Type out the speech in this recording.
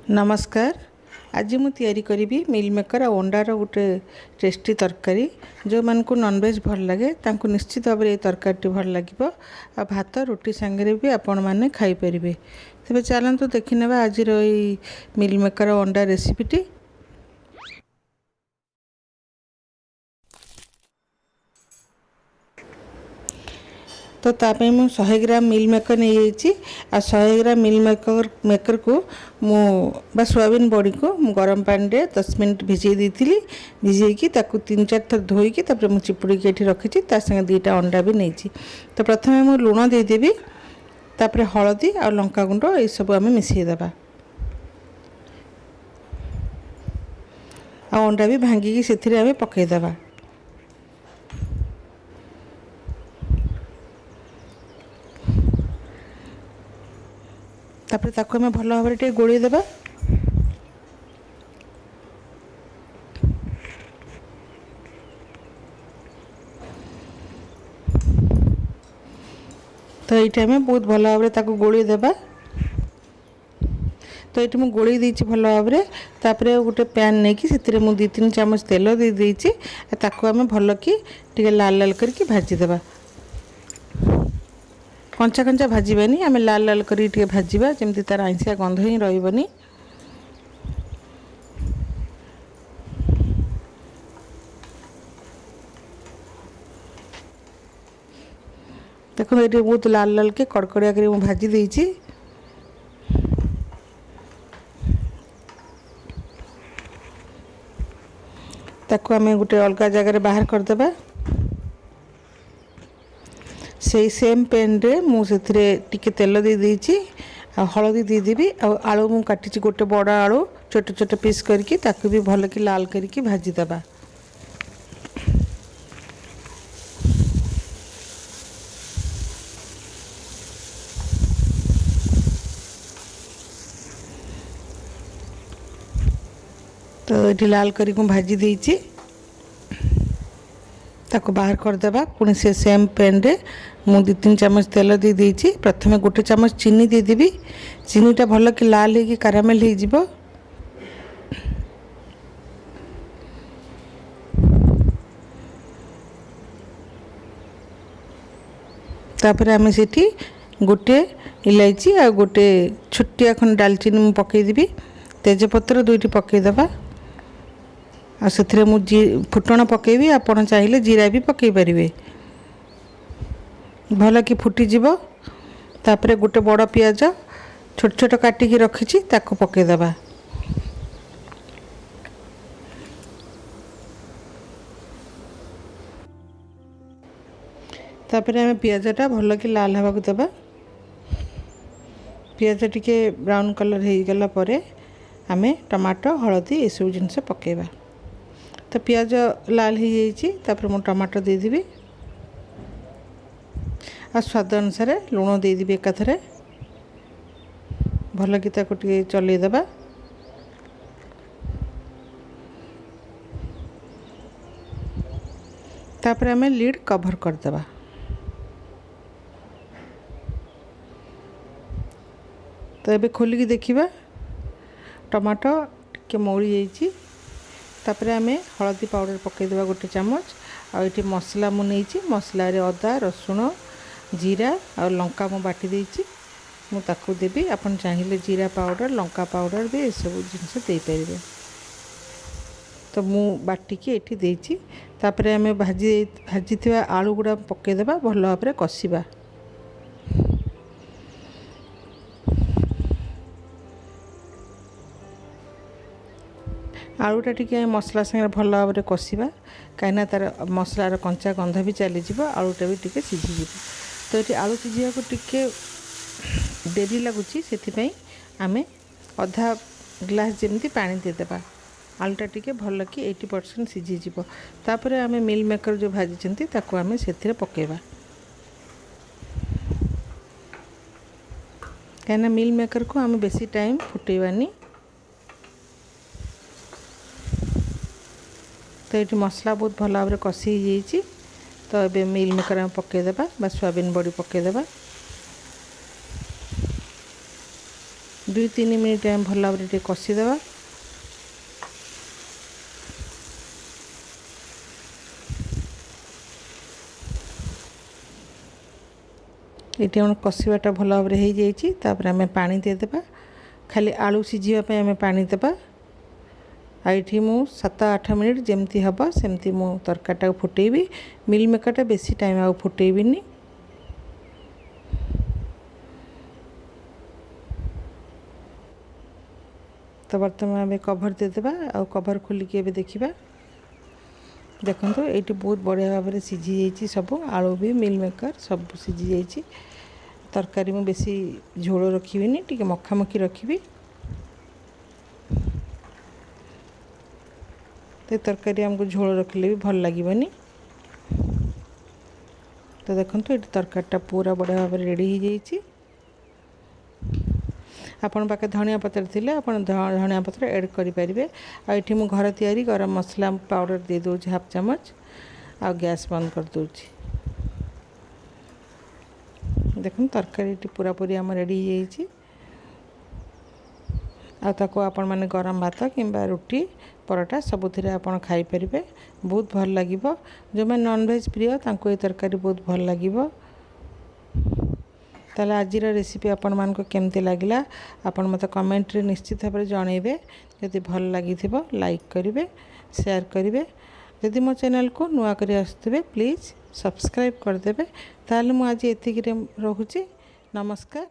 नमस्कार। आज मु तैयारी करी मिल मेकर और अंडार गोटे टेस्टी तरकारी जो मान को नॉनवेज भल लगे तांको निश्चित भाव ये तरकारी भल लगे आ भात रोटी सांगे भी आपण मैंने खाईपर। तेज चलतु देखने आज मिल मेकर और अंडा रेसिपीटी। तो तापाई मु 100 ग्राम मिल मेकर नहीं आ 100 ग्राम मिल मेकर को मु सोयाबीन बड़ी को गरम पानी रे 10 मिनट भिजे देती। भिजेकी 3-4 थर धोईकी मु चिपुड़ी के रखी संगे 2टा अंडा भी नहीं। तो प्रथम मु लुण देदेवी तापर हलदी और लंका गुंड ये सब आम मिसईदेवा आ अंडा भी भांगिकी से आम पकईदेवा। तापर ताको हमें भल भाव टे गोली देबा। तो ये हमें बहुत भल भाव ताको गोली देबा। तो ये मुझे गोली देती भल भाव तापर गोटे पैन नहीं कि से मुझे 2-3 चामच तेल दे देती ताको हमें भल कि टे लाल लाल करके भाजीदेवा। कंचा कंचा भाजबानी आम लाल लाल करके भाजवा जमी तार आइंसिया गंध ही रही। देखो ये बहुत लाल लाल के कड़कड़िया कर भाजी देती। ताको आम गोटे अलग जगह बाहर करदेबा। से सेम पैन रे मुझे टिके तेल दे देती हलदी देदेवी आलू मु काटी गोटे बड़ आलू छोटे छोटे पीस करके ताकू भी भल कि लाल करके भाजीदेवा। तो ये लाल करके भाजी देती ताको बाहर करदेबा। पुणी से सेम पैन रे मु 2-3 चामच तेल दे देती। प्रथम गोटे चामच चीनी देदेवी। चीनीटा भल कि लाल हो कारामेल हो। तापर आम से गोटे इलायची आ गोटे छोटिया खंड डालचीनी मु पकईदेवी। तेजपत्र 2टी पकईदेवा आ से मुझे फुटण पकेबी। आपड़ चाहिए जीरा भी पकई पारे भल कि फुटीज। तापर गोटे बड़ पियाज छोट छोट काटिकी रखी ताको पकईदेवा। तापर आम पियाजटा भल कि लाल हवा देवा। पियाज टिके ब्राउन कलर हो गला परे आम टमाटो हलदी ये सब जिनस पकेबा। तो पियाज लाल हो जाइए मु टमाटो देदेवी आ स्वाद अनुसार लुण देदेवी एकाथरे भल कि चलईदेवा। तापर आम लीड कवर करदेवा। तो ये खोलिकी देखिबा टमाटो टिके मौली जाइए। तापर आम हलदी पाउडर पकईदेवा गोटे चामच आ ये मसला मु नहीं मसला रे अदा रसुण जीरा और लंका मु बाटी देती मु ताकू देवी। आपन चाहिए जीरा पाउडर लंका पाउडर भी ये सब जिनस दे पारे। तो मु बाटिकी ये देती। तापर आम भाजी आलू गुड़ा पकईदेवा भल भाव कषिबा। आलूटा टी मसला संगे भल भाव कषा कहीं तार मसलार कंचा गंध भी चलीज आलूटा भी टी सीझीज। तो ये आलू सीझा को टिके डेरी लगुच से आम अधा ग्लास जमी पानी देदेबा। आलूटा टी भल कि 80% सीझीज। तापर आम मिल मेकर जो भाजी आम से पकेबा कहीं मिल मेकर को आम बेसी टाइम फुटेबानी। तो ये मसला बहुत भल भाव कषि हो। तो ये मिल मेकर आम पकईदेवा सोयाबीन बड़ी पकईदेवा। 2-3 मिनिट आम भल भाव टे कषिदेवा। ये हम कषाटा भल भाव हो जापर आम पानी देदेबा। खाली आलू सीझापी आम पानी देबा। ये मु 7-8 मिनिट जमती हम सेमती मु तरकारीटा फुटेबी। मिल मेकरटा बेसी टाइम आ फुटेबिनी। तो बर्तमान आम कभर देदेबा। आ कभर खोलिकी एबे देखिबा। देखो ये बहुत बढ़िया भाव में सीझी जाइए सब। आलू भी मिल मेकर सब सीझी जाइए। तरकारी में बेसी झोल रखी टी मखामखी रखी। तो तरकारी आमको झोल रखिले भी भल लगे। तो देखो ये तरकारीटा पूरा बढ़िया भाव में रेडी हो जाइए। आपण पाखे धनिया पत्र थिले आपण धनिया पत्र ऐड करि परिबे। आ एठी मु घर तयारी गरम मसला पाउडर दे दो 1/2 चम्मच। आ गैस बंद कर दो। देखो तरकारी पूरा पूरी आम रेडी हो जाइए। आको आपण माने गरम भात किंबा रुटी परोटा सबुथिरे आपण खाई परिबे। बहुत भल लागिबो। जो मैं नॉन वेज प्रिय तांको ये तरकारी बहुत भल लागिबो। ताले आज रेसिपी आपण मानको केमती लागला आपण मते कमेंट रे निश्चित भाव में जनइबे। यदि भल लगी लाइक करेंगे, शेयर करेंगे। यदि मो चैनल को नुआ करी आसुथिबे प्लीज़ सब्सक्राइब करदेबे। ताले मु आज एतिकी रे रहूची। नमस्कार।